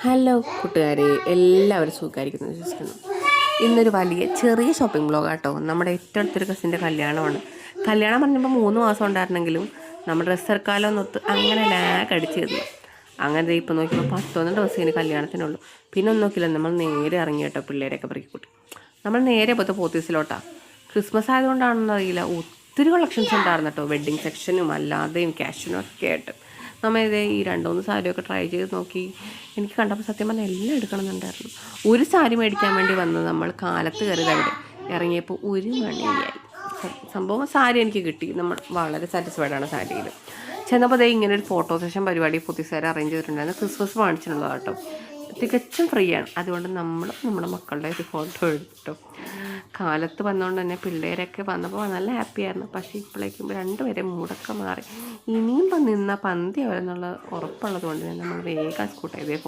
Hello കൂട്ടുകാരെ, എല്ലാവരും സുഖമായിരിക്കുന്നു വിശ്വസിക്കുന്നു. ഇന്നൊരു ചെറിയ ഷോപ്പിംഗ് ബ്ലോഗ് ആട്ടോ. നമ്മുടെ ഏറ്റവും അടുത്തൊരു കസിൻ്റെ കല്യാണമാണ്. കല്യാണം പറഞ്ഞപ്പോൾ 3 മാസം ഉണ്ടായിരുന്നെങ്കിലും നമ്മുടെ ഡ്രസ്സ് എടുക്കാലോ എന്നൊത്ത് അങ്ങനെ ലാഗ് അടിച്ചിരുന്നു. അങ്ങനെ ഇപ്പോൾ നോക്കിയപ്പോൾ 11 ദിവസത്തിന് കല്യാണത്തിനുള്ളൂ. പിന്നെ ഒന്നും നോക്കില്ല, നമ്മൾ നേരെ ഇറങ്ങി കേട്ടോ, പിള്ളേരെയൊക്കെ പെറുക്കിക്കൂട്ടി നമ്മൾ നേരെ പോലത്തെ പോത്തീസിലോട്ടാണ്. ക്രിസ്മസ് ആയതുകൊണ്ടാണെന്ന് അറിയില്ല, ഒത്തിരി കളക്ഷൻസ് ഉണ്ടായിരുന്നു കേട്ടോ. വെഡ്ഡിങ് സെക്ഷനും അല്ലാതെയും ക്യാഷിനും ഒക്കെ ആയിട്ട് നമ്മൾ ഈ 2-3 സാരിയൊക്കെ ട്രൈ ചെയ്ത് നോക്കി. എനിക്ക് കണ്ടപ്പോൾ സത്യം പറഞ്ഞാൽ എല്ലാം എടുക്കണമെന്നുണ്ടായിരുന്നു. ഒരു സാരി മേടിക്കാൻ വേണ്ടി വന്നത് നമ്മൾ കാലത്ത് കയറിയത് അവിടെ ഇറങ്ങിയപ്പോൾ 1 മണിയായി. സംഭവം സാരി എനിക്ക് കിട്ടി. നമ്മൾ വളരെ സാറ്റിസ്ഫൈഡാണ് സാരിയിൽ. ചെന്നപ്പോൾ ഇങ്ങനെ ഒരു ഫോട്ടോ സെഷൻ പരിപാടി പുതിയസാരി അറേഞ്ച് ചെയ്തിട്ടുണ്ടായിരുന്നു. ക്രിസ്മസ് വാങ്ങിച്ചിട്ടുള്ളത് കേട്ടോ. തികച്ചും ഫ്രീ ആണ്. അതുകൊണ്ട് നമ്മുടെ മക്കളുടെ ഒരു ഫോട്ടോ എടുത്തു. കാലത്ത് വന്നുകൊണ്ട് തന്നെ പിള്ളേരൊക്കെ വന്നപ്പോൾ നല്ല ഹാപ്പിയായിരുന്നു. പക്ഷേ ഇപ്പോഴേക്കും 2 പേരെ മൂടൊക്കെ മാറി. ഇനിയും നിന്ന പന്തി അവരെന്നുള്ള ഉറപ്പുള്ളത് കൊണ്ട് തന്നെ നമ്മൾ വേഗം സ്കൂട്ട് ചെയ്തേ